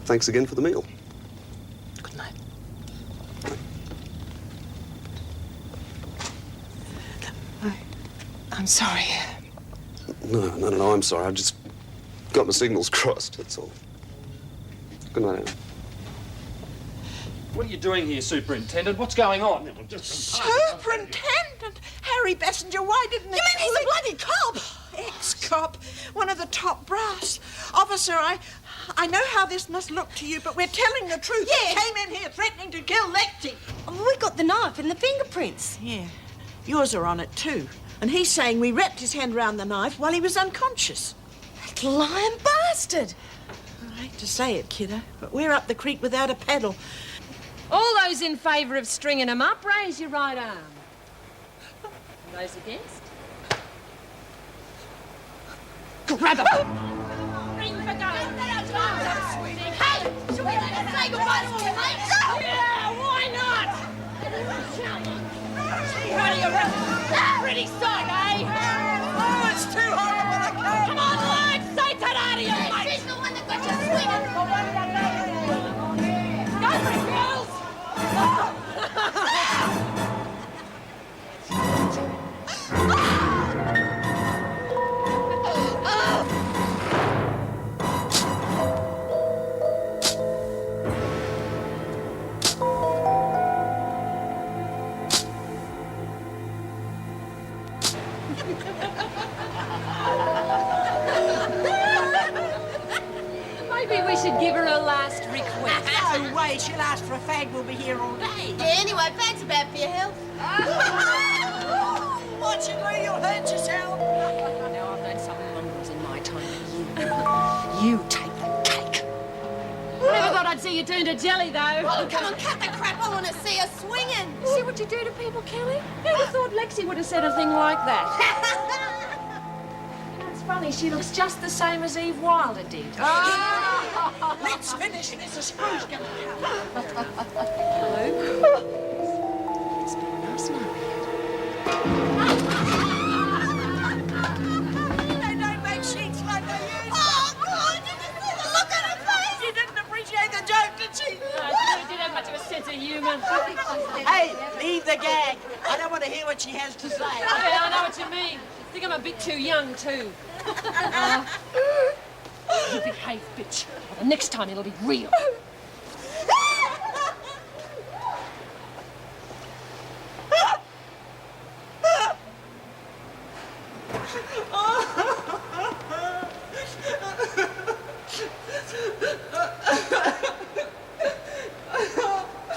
thanks again for the meal. Good night. I'm sorry. No, I'm sorry. I just got my signals crossed, that's all. Good night, Anna. What are you doing here, Superintendent? What's going on? Superintendent? Harry Bessinger, why didn't he... You mean he's a bloody cop? Ex-cop, one of the top brass. Officer, I know how this must look to you, but we're telling the truth. Yeah. He came in here threatening to kill Lexi. Oh, we got the knife and the fingerprints. Yeah, yours are on it too. And he's saying we wrapped his hand around the knife while he was unconscious. That lying bastard. I hate to say it, kiddo, but we're up the creek without a paddle. All those in favour of stringing them up, raise your right arm. And those against? Grab them! Ring for go! Hey! Should we say goodbye to all your mates? Yeah, why not? What are you pretty sight, eh? Oh, it's too horrible, I can't. Come on, lads, say ta-da to your mates! She's the one that got you swinging. Go for it, girls! Maybe we should give her a last request. No way, she'll ask for a fag. We'll be here all day. Yeah, anyway, fags are bad for your health. Watch it, Lee, you'll hurt yourself. Now, I've known some mongrels in my time, but you take the cake. Never thought I'd see you turn to jelly, though. Oh, come on, cut the crap. I want to see her swinging. See what you do to people, Kelly? Who'd thought Lexi would have said a thing like that? It's funny, she looks just the same as Eve Wilder did. Let's finish this. A screw's going to come. Hello? It's been a nice night. They don't make sheets like they used to. Oh, God, did you see the look on her face? She didn't appreciate the joke, did she? She did have much of a sense of humour. Hey, leave the gag. I don't want to hear what she has to say. Yeah, I know what you mean. I think I'm a bit too young, too. You behave, bitch. Well, the next time it'll be real.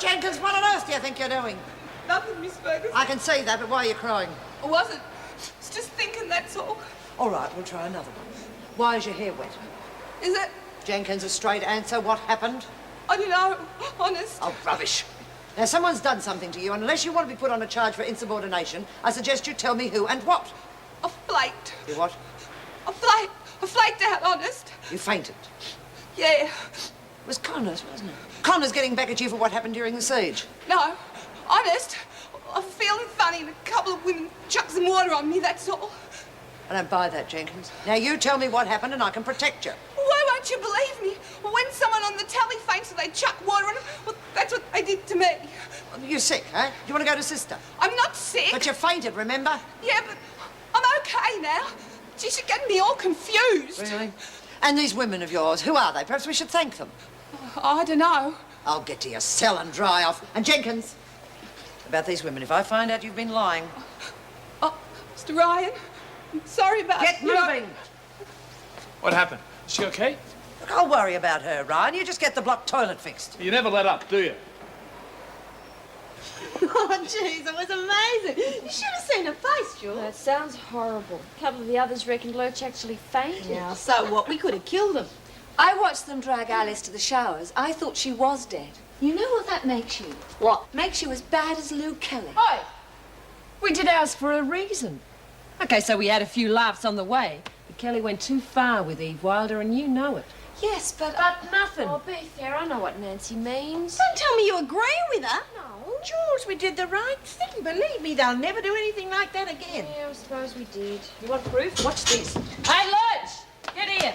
Jenkins, what on earth do you think you're doing? Nothing, Miss Ferguson. I can see that, but why are you crying? I wasn't. It's just thinking, that's all. All right, we'll try another one. Why is your hair wet? Is it? Jenkins, a straight answer. What happened? I don't know. Honest. Oh, rubbish. Now, someone's done something to you, and unless you want to be put on a charge for insubordination, I suggest you tell me who and what. I flaked. You what? I flaked out, honest. You fainted. Yeah. It was Connors, wasn't it? Connors getting back at you for what happened during the siege. No. Honest. I'm feeling funny and a couple of women chucked some water on me, that's all. I don't buy that, Jenkins. Now, you tell me what happened and I can protect you. Why won't you believe me? When someone on the telly faints and they chuck water on them, well, that's what they did to me. You're sick, huh? You want to go to Sister? I'm not sick. But you fainted, remember? Yeah, but I'm okay now. She should get me all confused. Really? And these women of yours, who are they? Perhaps we should thank them. I don't know. I'll get to your cell and dry off. And Jenkins, about these women, if I find out you've been lying... Oh, Mr. Ryan, I'm sorry about... Get moving! What happened? Is she okay? Look, I'll worry about her, Ryan. You just get the block toilet fixed. You never let up, do you? Oh, jeez, it was amazing. You should have seen her face, Jules. That sounds horrible. A couple of the others reckoned Lurch actually fainted. Yeah, so what? We could have killed them. I watched them drag Alice to the showers. I thought she was dead. You know what that makes you? What? Makes you as bad as Lou Kelly. Oi! We did ours for a reason. Okay, so we had a few laughs on the way, but Kelly went too far with Eve Wilder, and you know it. Yes, but... But nothing. Oh, be fair, I know what Nancy means. Don't tell me you agree with her. No. Jules, we did the right thing. Believe me, they'll never do anything like that again. Yeah, I suppose we did. You want proof? Watch this. Hey, Lurch! Get here!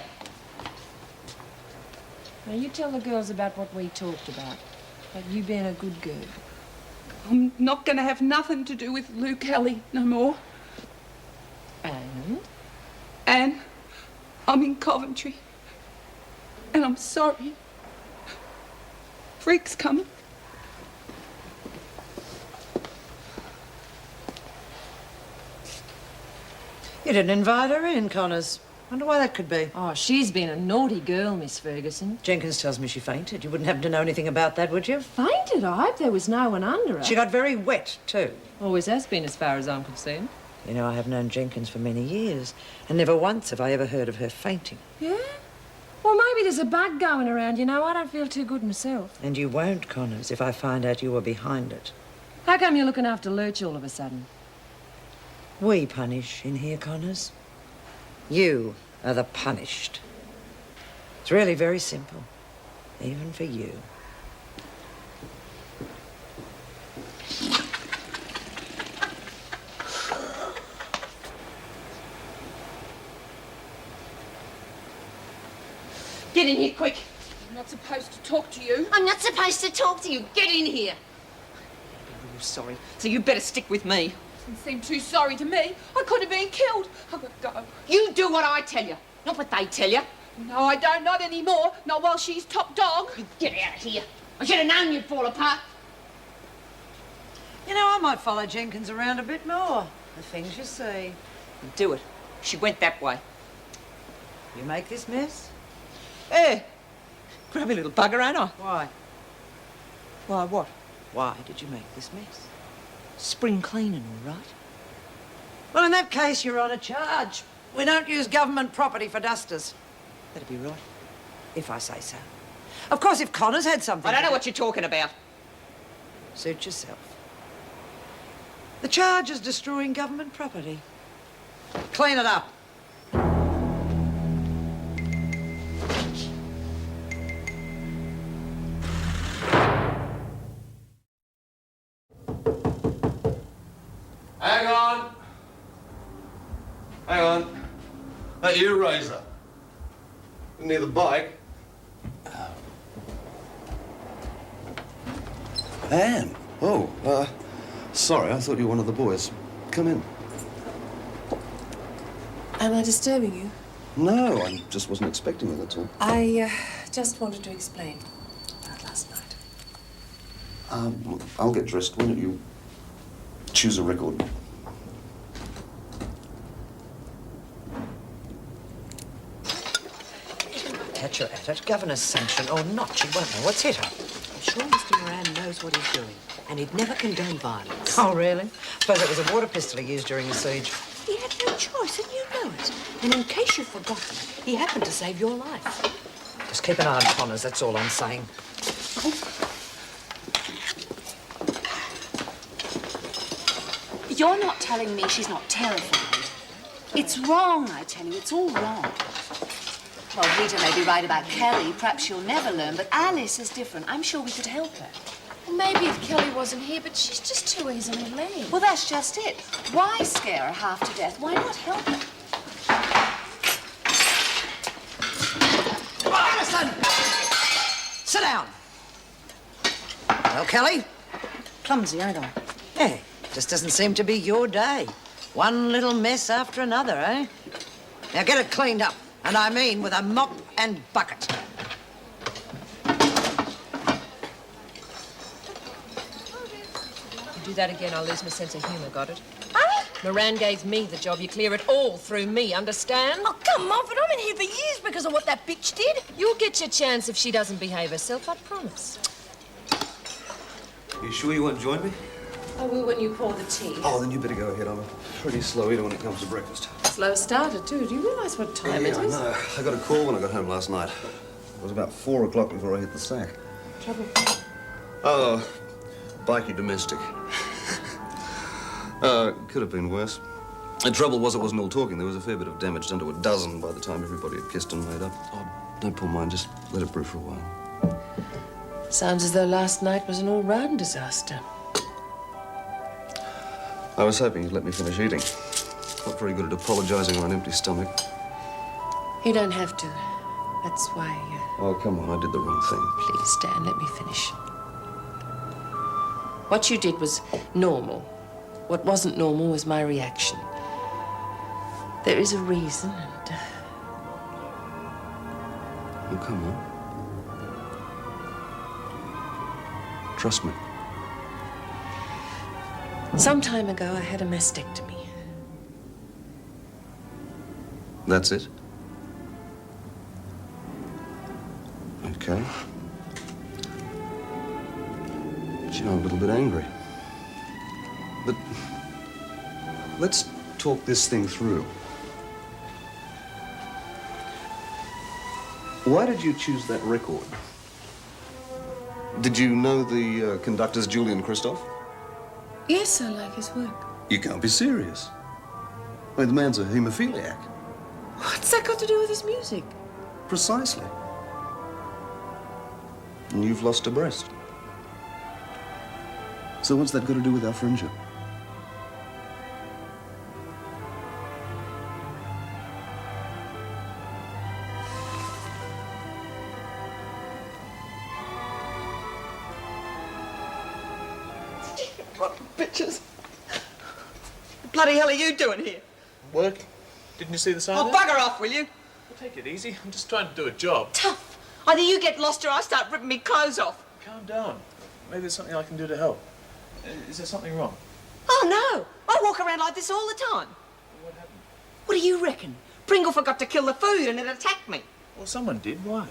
Now, you tell the girls about what we talked about. About you being a good girl. I'm not going to have nothing to do with Lou Kelly no more. And? And I'm in Coventry. And I'm sorry. Freak's coming. You didn't invite her in, Connors. Wonder why that could be. Oh, she's been a naughty girl, Miss Ferguson. Jenkins tells me she fainted. You wouldn't happen to know anything about that, would you? Fainted? I hope there was no one under her. She got very wet, too. Always has been, as far as I'm concerned. You know, I have known Jenkins for many years, and never once have I ever heard of her fainting. Yeah? Well, maybe there's a bug going around, you know. I don't feel too good myself. And you won't, Connors, if I find out you were behind it. How come you're looking after Lurch all of a sudden? We punish in here, Connors. You are the punished. It's really very simple, even for you. Get in here, quick. I'm not supposed to talk to you. I'm not supposed to talk to you. Get in here. I'm sorry, so you better stick with me. Doesn't seem too sorry to me. I could have been killed. I've got to go. You do what I tell you, not what they tell you. No, I don't. Not anymore. Not while she's top dog. You get out of here. I should have known you'd fall apart. You know, I might follow Jenkins around a bit more. The things you see. Do it. She went that way. You make this mess? Eh, grubby little bugger, ain't I? Why? Why, what? Why did you make this mess? Spring cleaning, all right. Well, in that case, you're on a charge. We don't use government property for dusters. That'd be right. If I say so. Of course, if Connors had something... I don't know what you're talking about. Suit yourself. The charge is destroying government property. Clean it up. Hang on. Hang on. That you, Razor? Near the bike? Anne. Oh, sorry, I thought you were one of the boys. Come in. Am I disturbing you? No, I just wasn't expecting it, that's all. I just wanted to explain about last night. I'll get dressed. Why don't you choose a record? Catch her at it. Governor's sanction or not, she won't know what's hit her. I'm sure Mr. Moran knows what he's doing, and he'd never condone violence. Oh, really? Suppose it was a water pistol he used during the siege. He had no choice, and you know it. And in case you've forgotten, he happened to save your life. Just keep an eye on Connors, that's all I'm saying. You're not telling me she's not terrified. It's wrong, I tell you. It's all wrong. Well, Rita may be right about Kelly. Perhaps she'll never learn, but Alice is different. I'm sure we could help her. Well, maybe if Kelly wasn't here, but she's just too easily led. Well, that's just it. Why scare her half to death? Why not help her? Alison! Sit down. Well, Kelly? Clumsy, ain't I? Hey, just doesn't seem to be your day. One little mess after another, eh? Now get it cleaned up. And I mean with a mop and bucket. You do that again, I'll lose my sense of humour, got it? Moran gave me the job. You clear it all through me, understand? Oh, come on, but I'm in here for years because of what that bitch did. You'll get your chance if she doesn't behave herself, I promise. You sure you won't join me? I will when you pour the tea. Oh, then you better go ahead. I'm a pretty slow eater when it comes to breakfast. Slow starter, too. Do you realise what time it I is? know. I got a call when I got home last night. It was about 4 o'clock before I hit the sack. Trouble. Oh, bikey domestic. Could have been worse. The trouble was it wasn't all talking. There was a fair bit of damage done to a dozen by the time everybody had kissed and made up. Oh, don't pull mine. Just let it brew for a while. Sounds as though last night was an all-round disaster. I was hoping you'd let me finish eating. Not very good at apologizing on an empty stomach. You don't have to. That's why... Oh, come on, I did the wrong thing. Please, Dan, let me finish. What you did was normal. What wasn't normal was my reaction. There is a reason, and... Oh, come on. Trust me. Some time ago, I had a mastectomy. That's it? Okay. But, you know, I'm a little bit angry. But let's talk this thing through. Why did you choose that record? Did you know the conductor's Julian Christoph? Yes, I like his work. You can't be serious. I mean, the man's a haemophiliac. What's that got to do with his music? Precisely. And you've lost a breast. So what's that got to do with our friendship? What bitches? What the bloody hell are you doing here? Work? Didn't you see the sign? Oh, there? bugger off, will you? Well, take it easy. I'm just trying to do a job. Tough. Either you get lost or I start ripping me clothes off. Calm down. Maybe there's something I can do to help. Is there something wrong? Oh, no. I walk around like this all the time. What happened? What do you reckon? Pringle forgot to kill the food and it attacked me. Well, someone did. Why?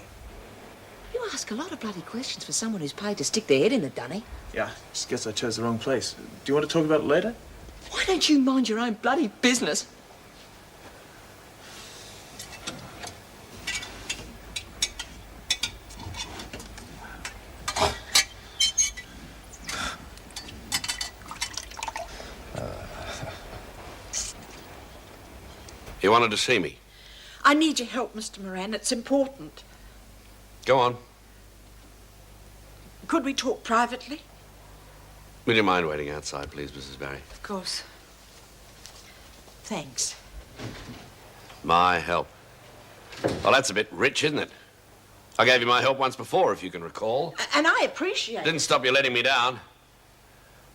You ask a lot of bloody questions for someone who's paid to stick their head in the dunny. Yeah, just guess I chose the wrong place. Do you want to talk about it later? Why don't you mind your own bloody business? You wanted to see me? I need your help, Mr. Moran. It's important. Go on. Could we talk privately? Would you mind waiting outside, please, Mrs. Barry? Of course. Thanks. My help. Well, that's a bit rich, isn't it? I gave you my help once before, if you can recall. And I appreciate it. Didn't stop you letting me down.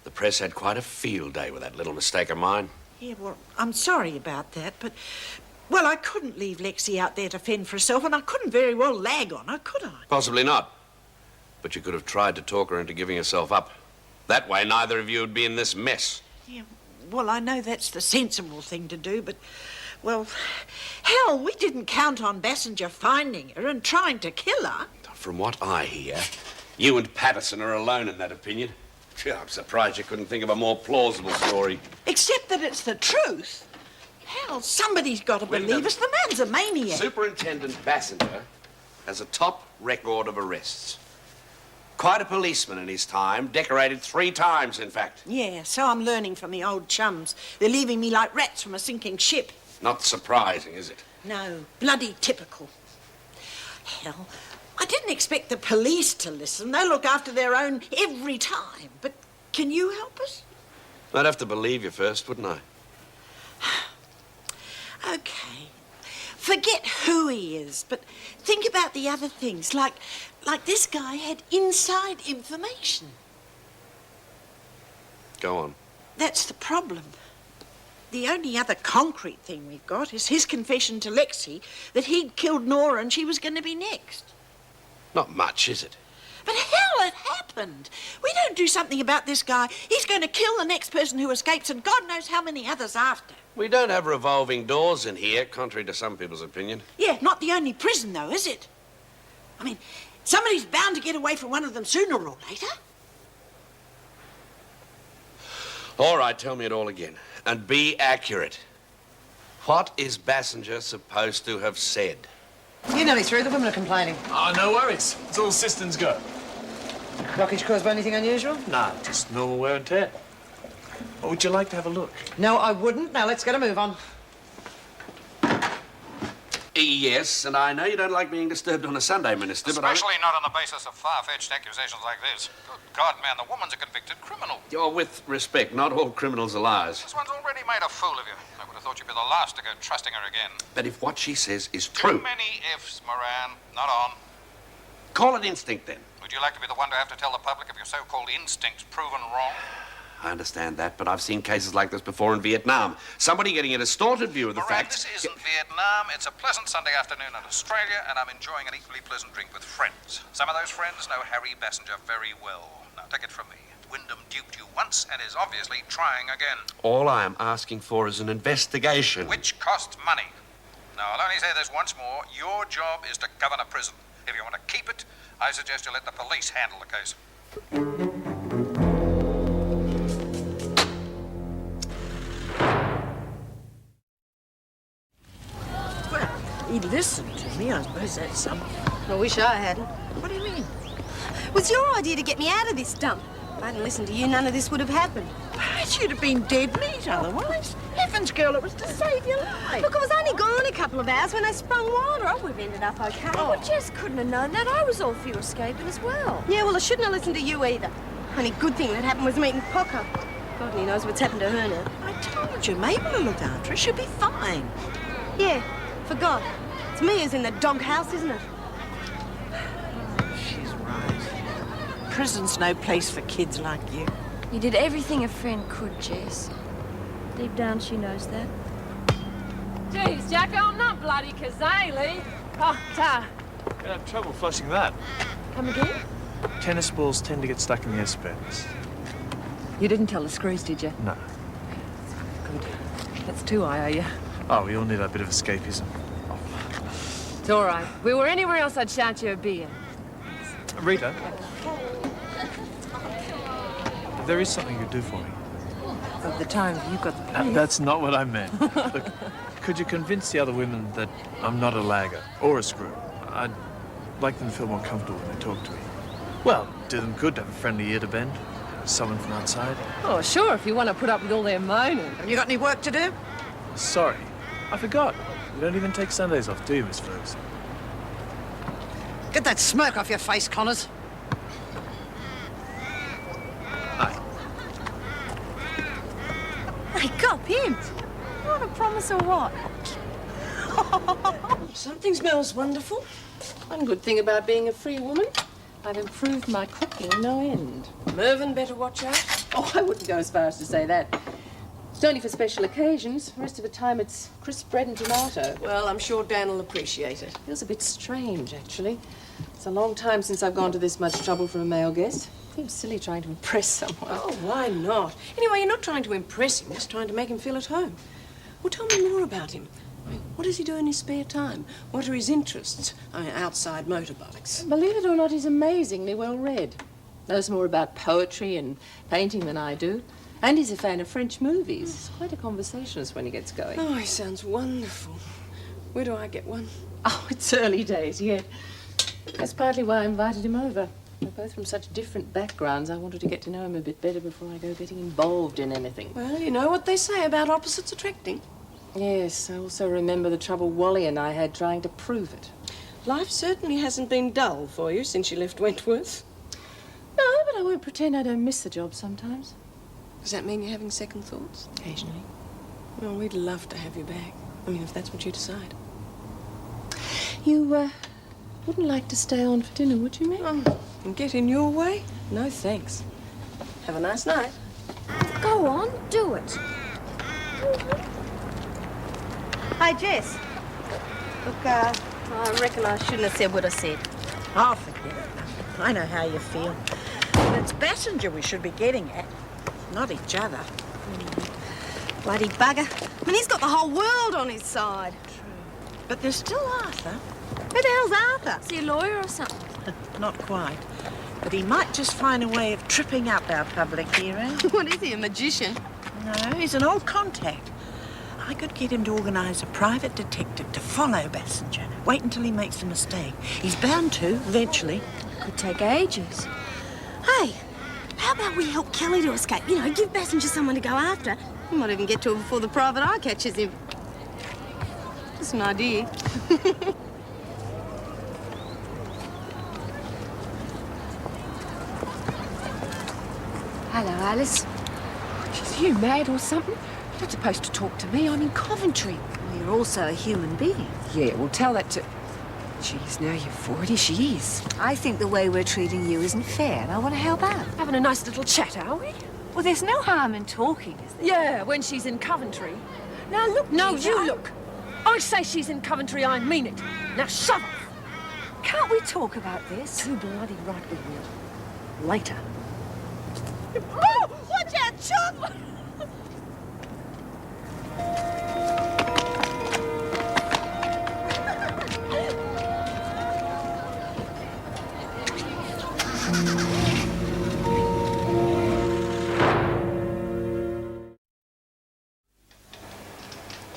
The press had quite a field day with that little mistake of mine. Yeah, well, I'm sorry about that, but... Well, I couldn't leave Lexi out there to fend for herself, and I couldn't very well lag on her, could I? Possibly not. But you could have tried to talk her into giving herself up. That way, neither of you would be in this mess. Yeah, well, I know that's the sensible thing to do, but... Well, hell, we didn't count on Bassinger finding her and trying to kill her. From what I hear, you and Patterson are alone in that opinion. Gee, I'm surprised you couldn't think of a more plausible story. Except that it's the truth. Hell, somebody's got to believe us. The man's a maniac. Superintendent Bassinger has a top record of arrests. Quite a policeman in his time, decorated 3 times, in fact. Yeah, so I'm learning from the old chums. They're leaving me like rats from a sinking ship. Not surprising, is it? No, bloody typical. Hell, I didn't expect the police to listen. They look after their own every time. But can you help us? I'd have to believe you first, wouldn't I? Okay. Forget who he is, but think about the other things. Like this guy had inside information. Go on. That's the problem. The only other concrete thing we've got is his confession to Lexi that he'd killed Nora and she was going to be next. Not much, is it? But hell, it happened. We don't do something about this guy, he's going to kill the next person who escapes and God knows how many others after. We don't have revolving doors in here, contrary to some people's opinion. Yeah, not the only prison, though, is it? I mean, somebody's bound to get away from one of them sooner or later. All right, tell me it all again. And be accurate. What is Bassinger supposed to have said? You're nearly through. The women are complaining. Oh, no worries. It's all systems go. Blockage caused by anything unusual? Nah, just normal wear and tear. Or would you like to have a look? No, I wouldn't. Now, let's get a move on. Yes, and I know you don't like being disturbed on a Sunday, Minister, Especially not on the basis of far-fetched accusations like this. Good God, man, the woman's a convicted criminal. You're with respect, not all criminals are liars. This one's already made a fool of you. I would have thought you'd be the last to go trusting her again. But if what she says is true... Too many ifs, Moran. Not on. Call it instinct, then. Would you like to be the one to have to tell the public of your so-called instincts proven wrong? I understand that, but I've seen cases like this before in Vietnam. Somebody getting a distorted view of the Moran, facts... this isn't Vietnam. It's a pleasant Sunday afternoon in Australia, and I'm enjoying an equally pleasant drink with friends. Some of those friends know Harry Bassinger very well. Now, take it from me. Wyndham duped you once and is obviously trying again. All I am asking for is an investigation. Which costs money. Now, I'll only say this once more. Your job is to govern a prison. If you want to keep it, I suggest you let the police handle the case. Well, he listened to me. I suppose that's something. I wish I hadn't. What do you mean? It was your idea to get me out of this dump. If I hadn't listened to you, none of this would have happened. You'd have been dead meat otherwise. Heavens, girl, it was to save your life. Look, I was only gone a couple of hours when they sprung water. I would have ended up okay. Oh, but Jess couldn't have known that. I was all for you escaping as well. Yeah, well, I shouldn't have listened to you either. Only good thing that happened was meeting Pocker. God only knows what's happened to her now. I told you, Mabel will look after her. She'll be fine. Yeah, forgot. It's me who's in the doghouse, isn't it? She's right. Prison's no place for kids like you. You did everything a friend could, Jess. Deep down, she knows that. Geez, Jacko, I'm not bloody Kazali. Oh, Ta. Gonna have trouble flushing that. Come again? Tennis balls tend to get stuck in the S-bends. You didn't tell the screws, did you? No. Good. That's two I owe you. Oh, we all need a bit of escapism. It's all right. If we were anywhere else, I'd shout you a beer. Rita, there is something you do for me. Of the time you got the... That's not what I meant. Look, could you convince the other women that I'm not a lagger or a screw? I'd like them to feel more comfortable when they talk to me. Well, do them good to have a friendly ear to bend. Someone from outside. Oh, sure, if you want to put up with all their moaning. Have you got any work to do? Sorry, I forgot. You don't even take Sundays off, do you, Miss Ferguson? Get that smirk off your face, Connors. Hi. Hey, cop him. You want a promise or what? Something smells wonderful. One good thing about being a free woman, I've improved my cooking no end. Mervyn better watch out. Oh, I wouldn't go as far as to say that. It's only for special occasions. The rest of the time, it's crisp bread and tomato. Well, I'm sure Dan will appreciate it. Feels a bit strange, actually. It's a long time since I've gone to this much trouble for a male guest. Seems silly trying to impress someone. Oh, why not? Anyway, you're not trying to impress him, just trying to make him feel at home. Well, tell me more about him. I mean, what does he do in his spare time? What are his interests? I mean, outside motorbikes. Believe it or not, he's amazingly well read. Knows more about poetry and painting than I do. And he's a fan of French movies. He's quite a conversationalist when he gets going. Oh, he sounds wonderful. Where do I get one? Oh, it's early days yet. That's partly why I invited him over. We're both from such different backgrounds. I wanted to get to know him a bit better before I go getting involved in anything. Well, you know what they say about opposites attracting. Yes, I also remember the trouble Wally and I had trying to prove it. Life certainly hasn't been dull for you since you left Wentworth. No, but I won't pretend I don't miss the job sometimes. Does that mean you're having second thoughts? Occasionally. Well, we'd love to have you back. I mean, if that's what you decide. You, wouldn't like to stay on for dinner, would you, Meg? Oh, and get in your way? No, thanks. Have a nice night. Go on, do it. Hey, Jess. Look, I reckon I shouldn't have said what I said. Oh, forget it. I know how you feel. But it's Bassinger we should be getting at, not each other. Bloody bugger. I mean, he's got the whole world on his side. But there's still Arthur. Who the hell's Arthur? Is he a lawyer or something? Not quite. But he might just find a way of tripping up our public hero. What is he, a magician? No, he's an old contact. I could get him to organise a private detective to follow Bassinger. Wait until he makes a mistake. He's bound to, eventually. Could take ages. Hey, how about we help Kelly to escape? You know, give Bassinger someone to go after. We might even get to it before the private eye catches him. Just an idea. Hello, Alice. Are you mad or something? You're not supposed to talk to me. I'm in Coventry. Well, you're also a human being. Yeah, well, tell that to... Jeez, now you've 40, she is. I think the way we're treating you isn't fair, and I want to help out. Having a nice little chat, are we? Well, there's no harm in talking, is there? Yeah, when she's in Coventry. Now, look, no, you look. I say she's in Coventry, I mean it. Now, shove off. Can't we talk about this? Too bloody right we will. Later. Oh, watch out, Chuck!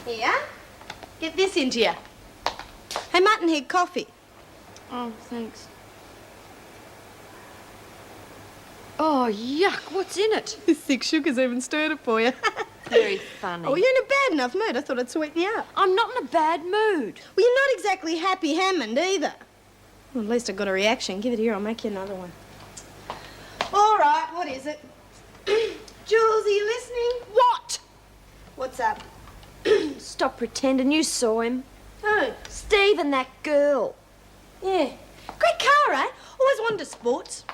Here, get this into you. Hey, Muttonhead, coffee. Oh, thanks. Oh, yuck, what's in it? Thick sugar's even stirred it for you. Very funny. Oh, you're in a bad enough mood. I thought I'd sweeten you up. I'm not in a bad mood. Well, you're not exactly Happy Hammond either. Well, at least I got a reaction. Give it here, I'll make you another one. All right, what is it? Jules, are you listening? What? What's up? Stop pretending you saw him. Oh, Steve and that girl. yeah. Great car, eh? Always wanted a sports.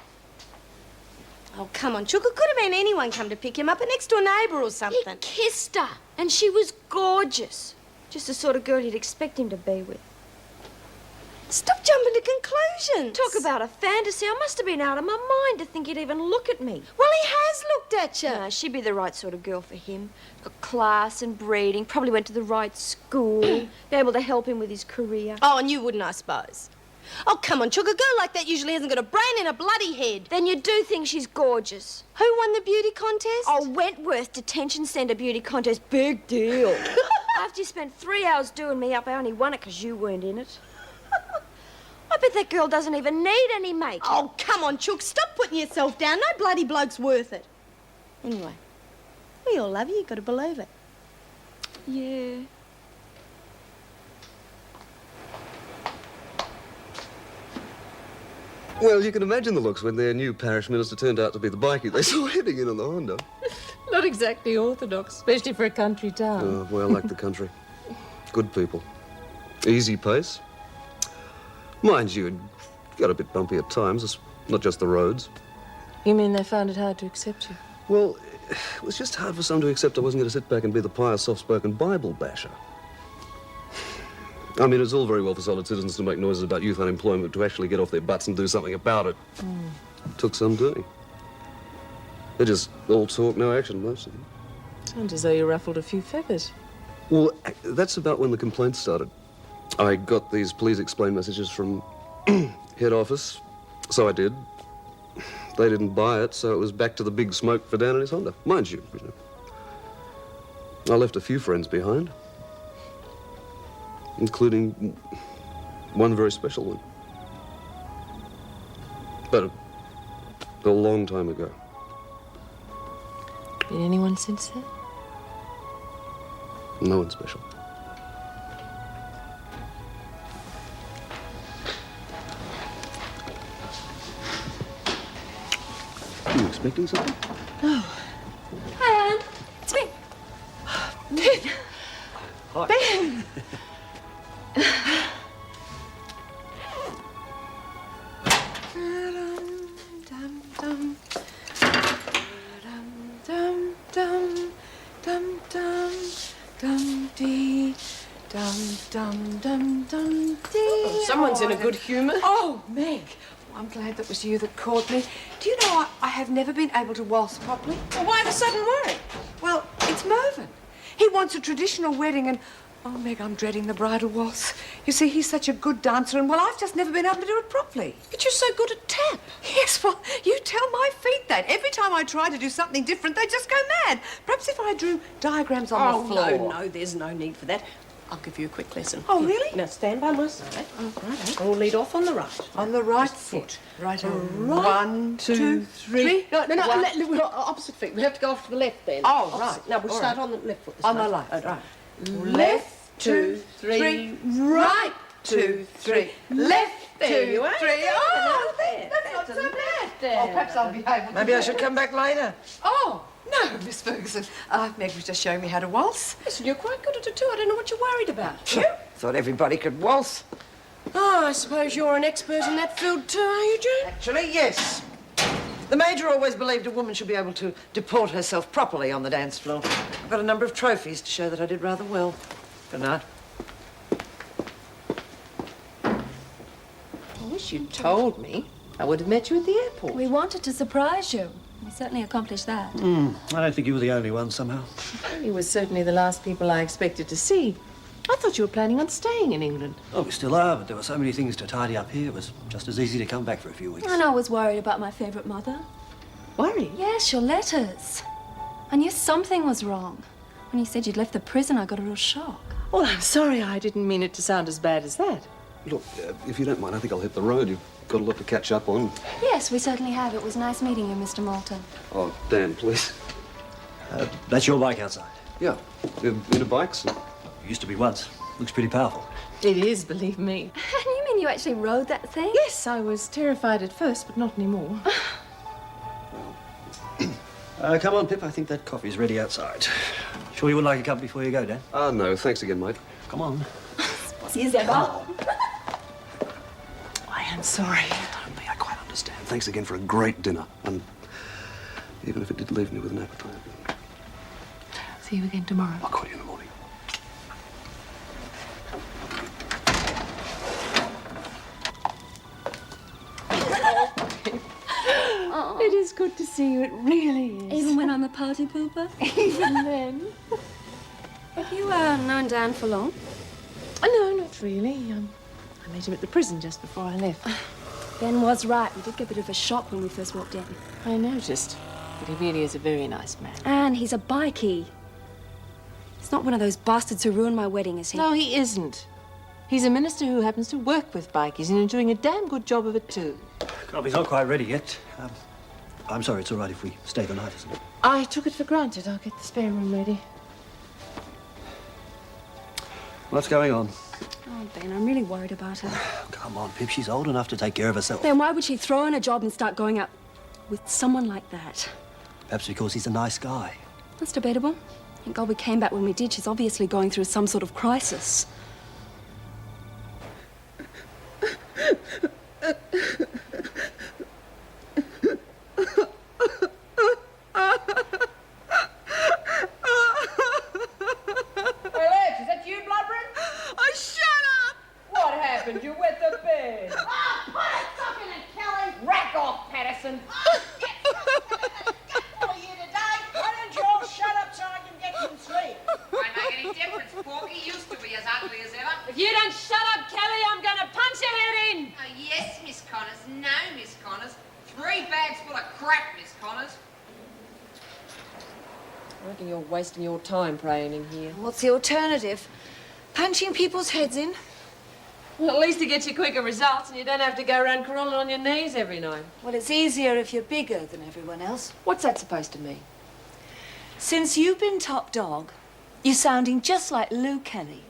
Oh, come on, Chook. It could have been anyone come to pick him up, but next to a neighbour or something. He kissed her, and she was gorgeous. Just the sort of girl you'd expect him to be with. Stop jumping to conclusions. Talk about a fantasy. I must have been out of my mind to think he'd even look at me. Well, he has looked at you. No, she'd be the right sort of girl for him. Got class and breeding, probably went to the right school, be able to help him with his career. Oh, and you wouldn't, I suppose. Oh, come on, Chook. A girl like that usually hasn't got a brain in a bloody head. Then you do think she's gorgeous. Who won the beauty contest? Oh, Wentworth Detention Centre beauty contest. Big deal. After you spent 3 hours doing me up, I only won it because you weren't in it. I bet that girl doesn't even need any makeup. Oh, come on, Chook. Stop putting yourself down. No bloody bloke's worth it. Anyway, we all love you. You've got to believe it. Yeah. Well, you can imagine the looks when their new parish minister turned out to be the bikie they saw heading in on the Honda. Not exactly orthodox, especially for a country town. Oh, well, like the country. Good people. Easy pace. Mind you, it got a bit bumpy at times. It's not just the roads. You mean they found it hard to accept you? Well, it was just hard for some to accept I wasn't going to sit back and be the pious, soft-spoken Bible basher. I mean, it's all very well for solid citizens to make noises about youth unemployment, to actually get off their butts and do something about it. Took some doing. They're just all talk, no action, most of them. Sounds as though you ruffled a few feathers. Well, that's about when the complaints started. I got these please explain messages from head office, so I did. They didn't buy it, so it was back to the big smoke for Dan and his Honda. Mind you, I left a few friends behind, including one very special one. But a long time ago. Been anyone since then? No one special. Are you expecting something? Hi, Anne. It's me. Ben. Hi. Ben. Someone's in a good humour. Oh, Meg. I'm glad that was you that caught me. Do you know, I have never been able to waltz properly. Well, why the sudden worry? Well, it's Mervyn. He wants a traditional wedding and... Oh, Meg, I'm dreading the bridal waltz. You see, he's such a good dancer and, well, I've just never been able to do it properly. But you're so good at tap. Yes, well, you tell my feet that. Every time I try to do something different, they just go mad. Perhaps if I drew diagrams on the floor. No, there's no need for that. I'll give you a quick lesson. Oh, really? Now, stand by my side. Oh, right. We'll lead off on the right. On the right foot. Right. Right. 1, 2, 3. No, One. opposite feet. We have to go off to the left then. Oh, right. Now, we'll All start right. on the left foot this On time. the left. Right. Left, 2, 3, right, 2, 3, left, 2, 3. Oh, there. that's not so bad. Oh, perhaps I'll be able to. Maybe I should come back later. Oh, no, Miss Ferguson. Meg was just showing me how to waltz. Listen, you're quite good at it too. I don't know what you're worried about. You? Thought everybody could waltz. Oh, I suppose you're an expert in that field too, are you, Jane? Actually, yes. The Major always believed a woman should be able to deport herself properly on the dance floor. I've got a number of trophies to show that I did rather well. Good night. I wish you'd told me. I would have met you at the airport. We wanted to surprise you. We certainly accomplished that. I don't think you were the only one, somehow. You were certainly the last people I expected to see. I thought you were planning on staying in England. Oh, we still are, but there were so many things to tidy up here. It was just as easy to come back for a few weeks. And I was worried about my favourite mother. Worried? Yes, your letters. I knew something was wrong. When you said you'd left the prison, I got a real shock. Well, I'm sorry. I didn't mean it to sound as bad as that. Look, if you don't mind, I think I'll hit the road. You've got a lot to catch up on. Yes, we certainly have. It was nice meeting you, Mr. Moulton. Oh, Dan, please. That's your bike outside? Yeah. Into bikes? Used to be once. Looks pretty powerful. It is, believe me. You mean you actually rode that thing? Yes, I was terrified at first, but not anymore. Come on, Pip. I think that coffee's ready outside. Sure you would like a cup before you go, Dan? No. Thanks again, mate. Come on. Yes, Emma. I am sorry. Don't be. I quite understand. Thanks again for a great dinner. And even if it did leave me with an appetite. See you again tomorrow. I'll call you in the morning. It is good to see you. It really is. Even when I'm a party pooper? Even then. Have you known Dan for long? No, not really. I met him at the prison just before I left. Ben was right. We did get a bit of a shock when we first walked in. I noticed. But he really is a very nice man. And he's a bikie. He's not one of those bastards who ruined my wedding, is he? No, he isn't. He's a minister who happens to work with bikies and is doing a damn good job of it, too. Coffee's not quite ready yet. I'm sorry, it's all right if we stay the night, isn't it? I took it for granted. I'll get the spare room ready. What's going on? Oh, Ben, I'm really worried about her. Come on, Pip. She's old enough to take care of herself. Then why would she throw in a job and start going out with someone like that? Perhaps because he's a nice guy. That's debatable. Thank God we came back when we did. She's obviously going through some sort of crisis. You wet the bed. Oh, put a sock in it, Kelly. Rack off, Patterson. Get something for you today. Why don't you all shut up so I can get some sleep? Won't make any difference, Porky. Used to be as ugly as ever. If you don't shut up, Kelly, I'm going to punch your head in. Oh, yes, Miss Connors. No, Miss Connors. 3 bags full of crap, Miss Connors. I reckon you're wasting your time praying in here. What's the alternative? Punching people's heads in? Well, at least it gets you quicker results and you don't have to go around crawling on your knees every night. Well, it's easier if you're bigger than everyone else. What's that supposed to mean? Since you've been top dog, you're sounding just like Lou Kelly.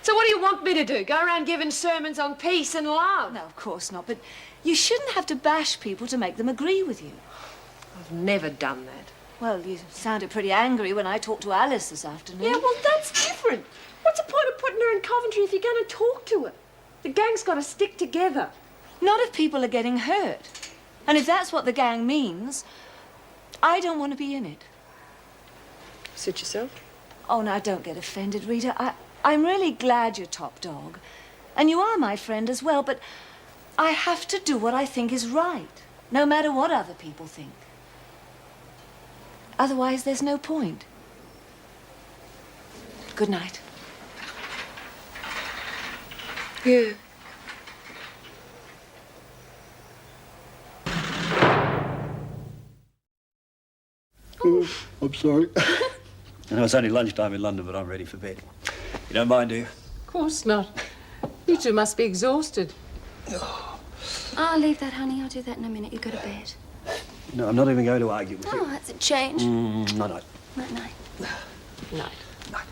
So what do you want me to do? Go around giving sermons on peace and love? No, of course not, but you shouldn't have to bash people to make them agree with you. I've never done that. Well, you sounded pretty angry when I talked to Alice this afternoon. Yeah, well, that's different. What's the point of putting her in Coventry if you're going to talk to her? The gang's got to stick together. Not if people are getting hurt. And if that's what the gang means, I don't want to be in it. Suit yourself? Oh, now, don't get offended, Rita. I'm really glad you're top dog. And you are my friend as well, but I have to do what I think is right, no matter what other people think. Otherwise, there's no point. Good night. Yeah. I'm sorry. I know it's only lunchtime in London, but I'm ready for bed. You don't mind, do you? Of course not. You two must be exhausted. I'll leave that, honey. I'll do that in a minute. You go to bed. No, I'm not even going to argue with you. Oh, that's a change. Night-night. Night-night. Night. Night.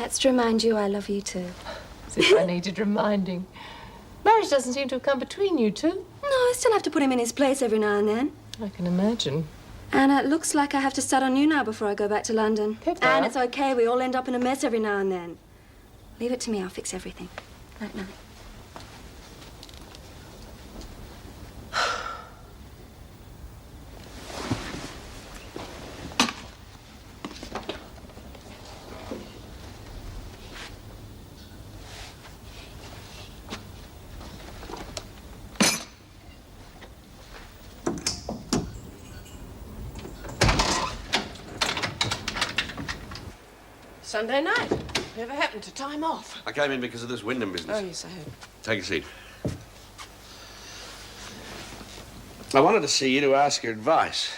That's to remind you I love you too. As if I needed reminding. Marriage doesn't seem to have come between you two. No, I still have to put him in his place every now and then. I can imagine. And it looks like I have to start on you now before I go back to London. Pippa. And it's okay, we all end up in a mess every now and then. Leave it to me, I'll fix everything. Night, night. Sunday night. Never happened to time off. I came in because of this Wyndham business. Oh, yes, I heard. Take a seat. I wanted to see you to ask your advice.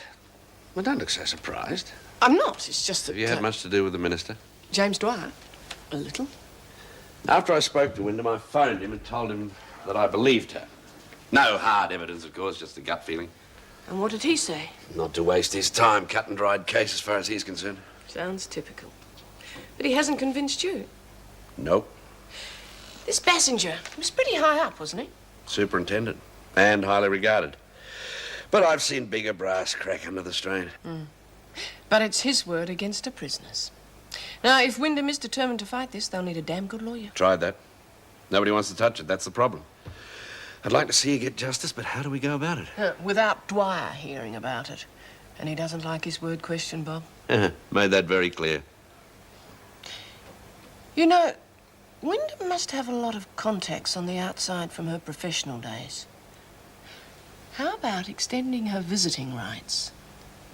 Well, don't look so surprised. I'm not. It's just that... Have you had much to do with the minister? James Dwyer? A little. After I spoke to Wyndham, I phoned him and told him that I believed her. No hard evidence, of course, just a gut feeling. And what did he say? Not to waste his time, cut and dried case as far as he's concerned. Sounds typical. But he hasn't convinced you. Nope. This Bassinger was pretty high up, wasn't he? Superintendent. And highly regarded. But I've seen bigger brass crack under the strain. But it's his word against a prisoner's. Now, if Wyndham is determined to fight this, they'll need a damn good lawyer. Tried that. Nobody wants to touch it. That's the problem. I'd like to see you get justice, but how do we go about it? Without Dwyer hearing about it. And he doesn't like his word questioned, Bob. Made that very clear. You know, Wyndham must have a lot of contacts on the outside from her professional days. How about extending her visiting rights?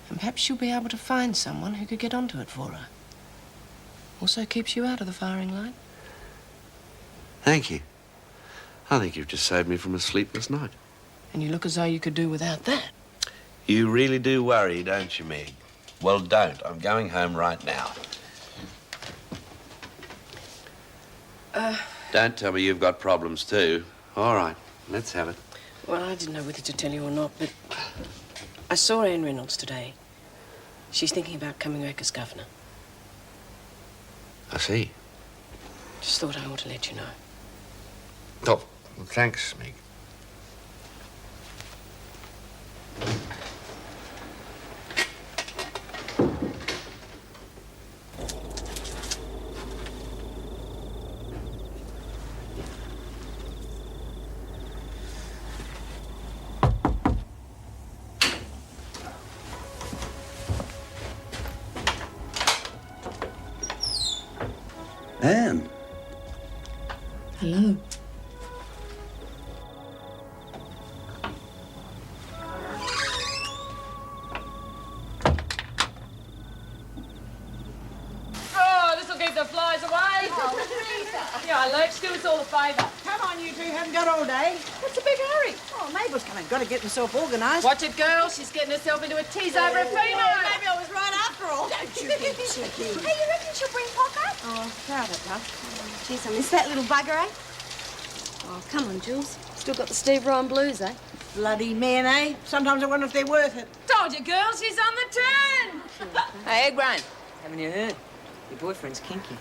And perhaps she'll be able to find someone who could get onto it for her. Also keeps you out of the firing line. Thank you. I think you've just saved me from a sleepless night. And you look as though you could do without that. You really do worry, don't you, Meg? Well, don't. I'm going home right now. Don't tell me you've got problems, too. All right, let's have it. Well, I didn't know whether to tell you or not, but I saw Anne Reynolds today. She's thinking about coming back as governor. I see. Just thought I ought to let you know. Oh, well, thanks, Meg. Anne. Hello. Oh, this'll keep the flies away. Oh, Teresa. Yeah, Lex, do us all a favour. Come on, you two haven't got all day. What's the big hurry? Oh, Mabel's coming. Got to get myself organised. Watch it, girl. She's getting herself into a tease over a female. Maybe I was right after all. Don't you be cheeky. Hey, you reckon she'll bring Pocker? Oh, proud it, love. Jeez, I miss that little bugger, eh? Oh, come on, Jules. Still got the Steve Ryan blues, eh? Bloody men, eh? Sometimes I wonder if they're worth it. Told you, girl, she's on the turn. Hey, Egg Brain, haven't you heard? Your boyfriend's kinky.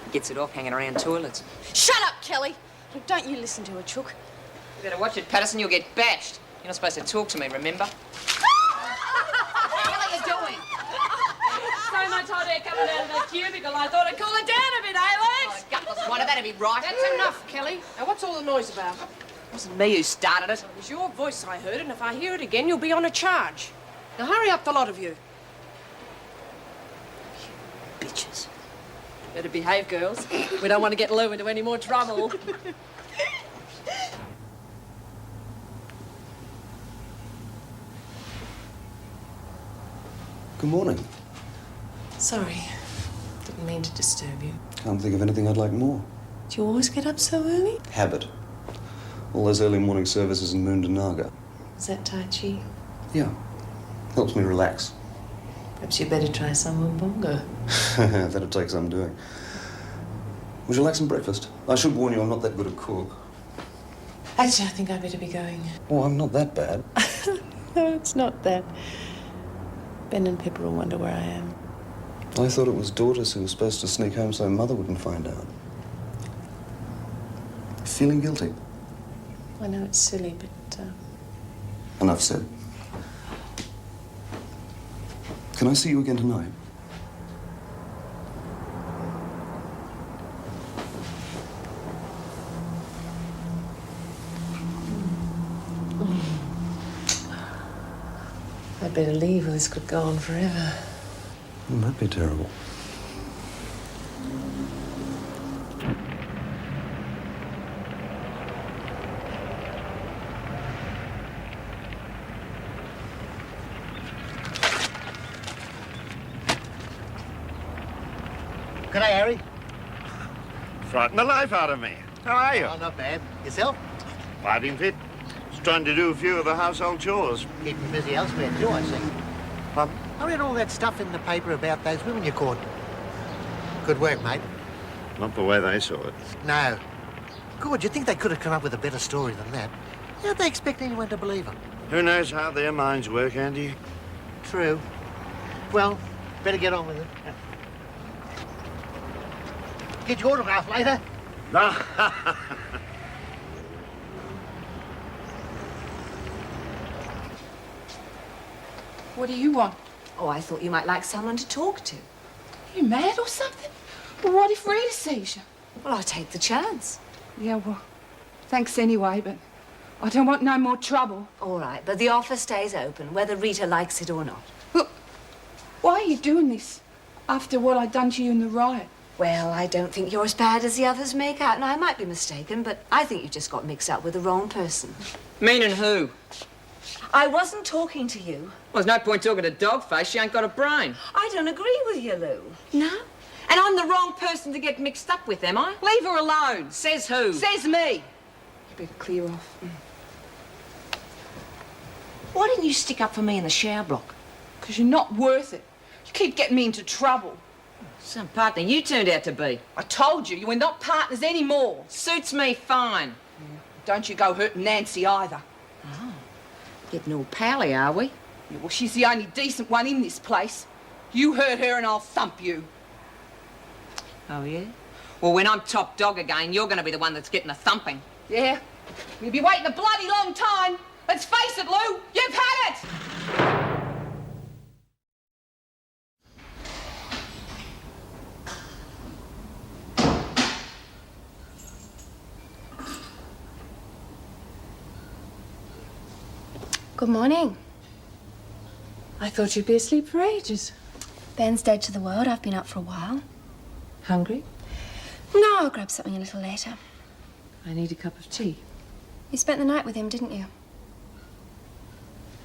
He gets it off hanging around toilets. Shut up, Kelly. Look, don't you listen to her, Chook. You better watch it, Patterson, you'll get bashed. You're not supposed to talk to me, remember? What are you doing? So much hot air coming out of that cubicle, I thought I'd cool it down a bit, eh, Lex? Gutless one, that'd be right. That's enough, Kelly. Now, what's all the noise about? It wasn't me who started it. It was your voice I heard, and if I hear it again, you'll be on a charge. Now, hurry up, the lot of you. Bitches. Better behave, girls. We don't want to get Lou into any more trouble. Good morning. Sorry. Didn't mean to disturb you. Can't think of anything I'd like more. Do you always get up so early? Habit. All those early morning services in Moondanaga. Is that Tai Chi? Yeah. Helps me relax. Perhaps you better try some Mbongo. That'll take some doing. Would you like some breakfast? I should warn you, I'm not that good a cook. Actually, I think I'd better be going. Oh, I'm not that bad. No, it's not that. Ben and Pippa will wonder where I am. I thought it was daughters who were supposed to sneak home so Mother wouldn't find out. Feeling guilty? I know it's silly, but... Enough said. Can I see you again tonight? I'd better leave or this could go on forever. That'd be terrible. G'day, Harry. Frightened the life out of me. How are you? Oh, not bad. Yourself? Fighting fit. Just trying to do a few of the household chores. Keeping busy elsewhere too, I see. Pardon? I read all that stuff in the paper about those women you caught. Good work, mate. Not the way they saw it. No. Good, you'd think they could have come up with a better story than that. How'd they expect anyone to believe them? Who knows how their minds work, Andy? True. Well, better get on with it. Get your autograph later. No. What do you want? Oh, I thought you might like someone to talk to. You mad or something? Well, what if Rita sees you? Well, I'll take the chance. Yeah, well, thanks anyway, but I don't want no more trouble. All right, but the offer stays open, whether Rita likes it or not. Look, why are you doing this after what I done to you in the riot? Well, I don't think you're as bad as the others make out, and I might be mistaken, but I think you just got mixed up with the wrong person. Meaning who? I wasn't talking to you. Well, there's no point talking to Dogface. She ain't got a brain. I don't agree with you, Lou. No? And I'm the wrong person to get mixed up with, am I? Leave her alone. Says who? Says me. You better clear off. Why didn't you stick up for me in the shower block? Because you're not worth it. You keep getting me into trouble. Some partner you turned out to be. I told you, you were not partners anymore. Suits me fine. Don't you go hurting Nancy either. Oh. Getting all pally, are we? Yeah, well, she's the only decent one in this place. You hurt her and I'll thump you. Oh, yeah? Well, when I'm top dog again, you're going to be the one that's getting the thumping. Yeah? You'll be waiting a bloody long time. Let's face it, Lou, you've had it! Good morning. I thought you'd be asleep for ages. Ben's dead to the world. I've been up for a while. Hungry? No, I'll grab something a little later. I need a cup of tea. You spent the night with him, didn't you?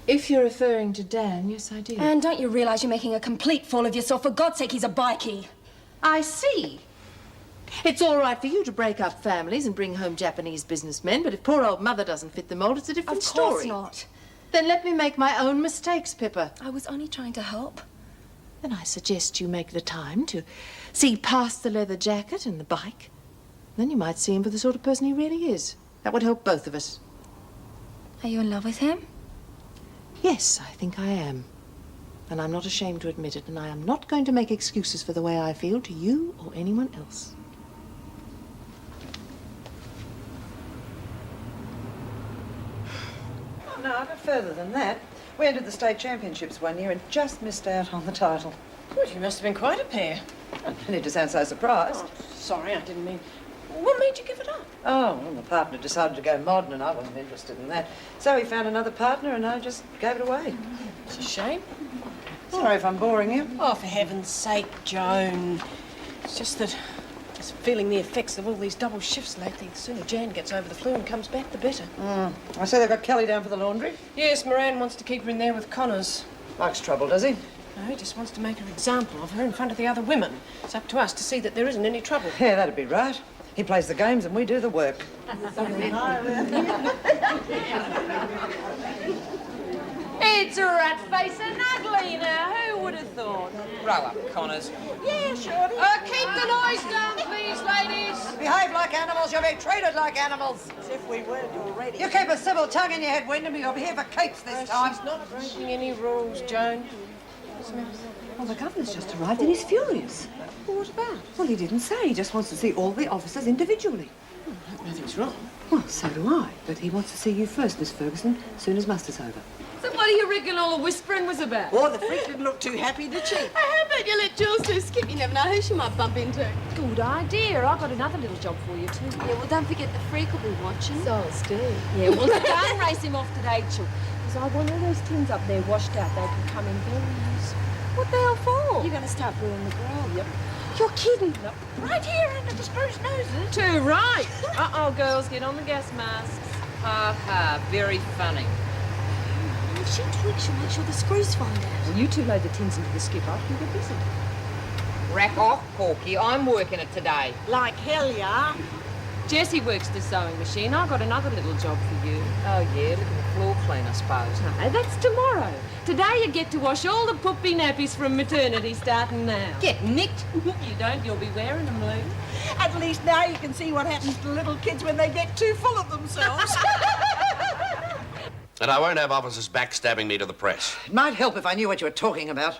If you're referring to Dan, yes, I did. And don't you realise you're making a complete fool of yourself? For God's sake, he's a bikie. I see. It's all right for you to break up families and bring home Japanese businessmen, but if poor old Mother doesn't fit the mold, it's a different story. Of course not. Then let me make my own mistakes, Pippa. I was only trying to help. Then I suggest you make the time to see past the leather jacket and the bike. Then you might see him for the sort of person he really is. That would help both of us. Are you in love with him? Yes, I think I am. And I'm not ashamed to admit it, and I am not going to make excuses for the way I feel to you or anyone else. No, a bit further than that. We entered the state championships one year and just missed out on the title. Well, you must have been quite a pair. I don't need to sound so surprised. Oh, sorry, I didn't mean... What made you give it up? Oh, well, the partner decided to go modern and I wasn't interested in that. So he found another partner and I just gave it away. It's a shame. Sorry if I'm boring you. Oh, for heaven's sake, Joan. It's just that I'm just feeling the effects of all these double shifts lately. The sooner Jan gets over the flu and comes back, the better. I see they've got Kelly down for the laundry. Yes, Moran wants to keep her in there with Connors. Likes trouble, does he? No, he just wants to make an example of her in front of the other women. It's up to us to see that there isn't any trouble. Yeah, that'd be right. He plays the games and we do the work. It's rat-facing ugly now. Who would have thought? Grow up, Connors. Yeah, sure. Keep the noise down, please, ladies. Behave like animals, you'll be treated like animals. As if we weren't already. You keep a civil tongue in your head, Wyndham. You'll be here for keeps this time. She's not breaking any rules, Joan. Well, the governor's just arrived and he's furious. Well, what about? Well, he didn't say. He just wants to see all the officers individually. I hope nothing's wrong. Well, so do I. But he wants to see you first, Miss Ferguson, as soon as muster's over. So what do you reckon all the whispering was about? Oh, the freak didn't look too happy, did she? How about you let Jules do Skip? You never know who she might bump into. Good idea. I've got another little job for you, too. Yeah, well, don't forget the freak will be watching. So is Steve. Yeah, well, don't race him off today, Chil. Because I want all those tins up there washed out. They can come in very useful. What the hell for? You're going to start brewing the grub. Yep. You're kidding. Nope. Right here under the screw's noses. Too right. Uh-oh, girls, get on the gas masks. Ha ha, very funny. If she tweaks, she'll make sure the screws find out. Well, you two load the tins into the skip. I can get busy. Rack off, Corky. I'm working it today. Like hell, ya. Jessie works the sewing machine. I've got another little job for you. Oh, yeah, look at the floor clean, I suppose. No, that's tomorrow. Today you get to wash all the puppy nappies from maternity starting now. Get nicked. You don't, you'll be wearing them, Lou. At least now you can see what happens to little kids when they get too full of themselves. And I won't have officers backstabbing me to the press. It might help if I knew what you were talking about.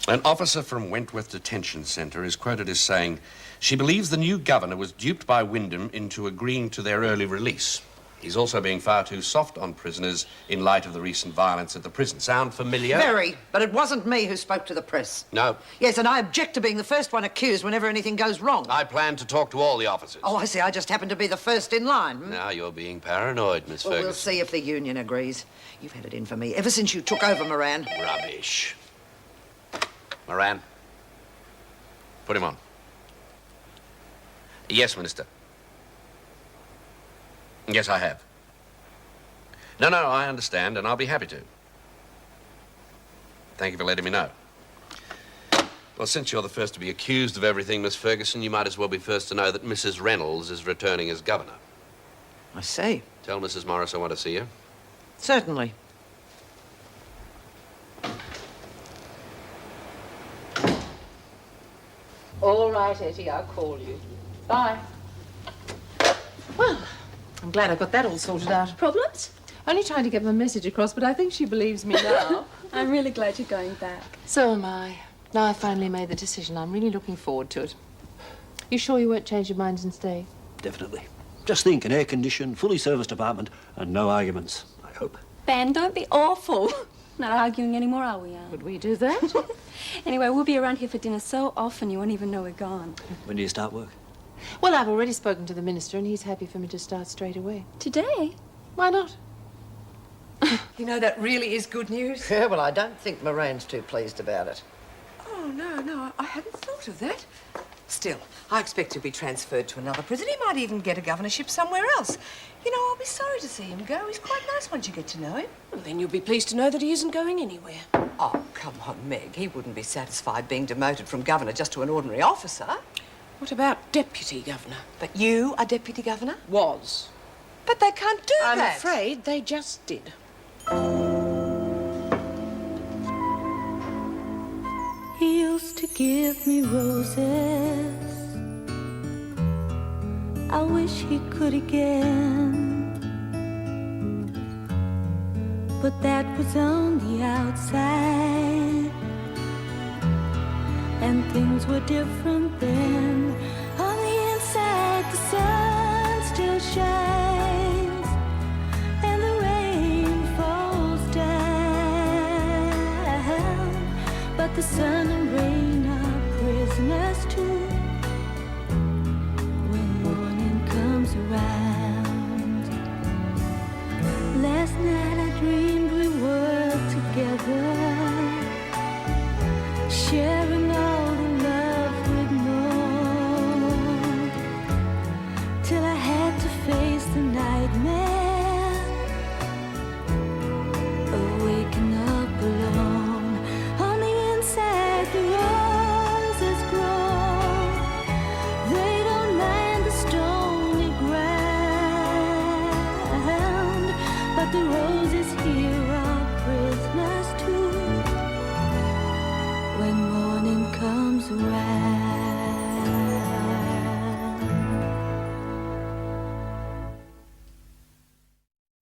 An officer from Wentworth Detention Centre is quoted as saying she believes the new governor was duped by Wyndham into agreeing to their early release. He's also being far too soft on prisoners in light of the recent violence at the prison. Sound familiar? Very, but it wasn't me who spoke to the press. No. Yes, and I object to being the first one accused whenever anything goes wrong. I plan to talk to all the officers. Oh, I see. I just happened to be the first in line. Hmm? Now you're being paranoid, Miss Well, Ferguson. we'll see if the union agrees. You've had it in for me ever since you took over, Moran. Rubbish. Moran, put him on. Yes, Minister. Yes, I have. No, I understand, and I'll be happy to. Thank you for letting me know. Well, since you're the first to be accused of everything, Miss Ferguson, you might as well be first to know that Mrs. Reynolds is returning as governor. I see. Tell Mrs. Morris I want to see her. Certainly. All right, Etty, I'll call you. Bye. Well, I'm glad I got that all sorted out. Problems? Only trying to get my message across, but I think she believes me now. I'm really glad you're going back. So am I. Now I've finally made the decision. I'm really looking forward to it. You sure you won't change your minds and stay? Definitely. Just think, an air-conditioned, fully serviced apartment and no arguments, I hope. Ben, don't be awful. Not arguing anymore, are we, Anne? Would we do that? Anyway, we'll be around here for dinner so often you won't even know we're gone. When do you start work? Well, I've already spoken to the minister and he's happy for me to start straight away. Today? Why not? You know, that really is good news. Yeah, well, I don't think Moran's too pleased about it. Oh, no, I hadn't thought of that. Still, I expect he'll be transferred to another prison. He might even get a governorship somewhere else. You know, I'll be sorry to see him go. He's quite nice once you get to know him. Well, then you'll be pleased to know that he isn't going anywhere. Oh, come on, Meg. He wouldn't be satisfied being demoted from governor just to an ordinary officer. What about deputy governor? But you are deputy governor? Was. But they can't do I'm that. afraid they just did. He used to give me roses. I wish he could again. But that was on the outside, and things were different then. On the inside, the sun still shines, and the rain falls down. But the sun and rain are prisoners too when morning comes around. Last night I dreamed we were together, sharing all the love we'd known, till I had to face the nightmare of waking up alone. On the inside the roses grow, they don't mind the stony ground, but the roses here are prisoners too when morning comes around.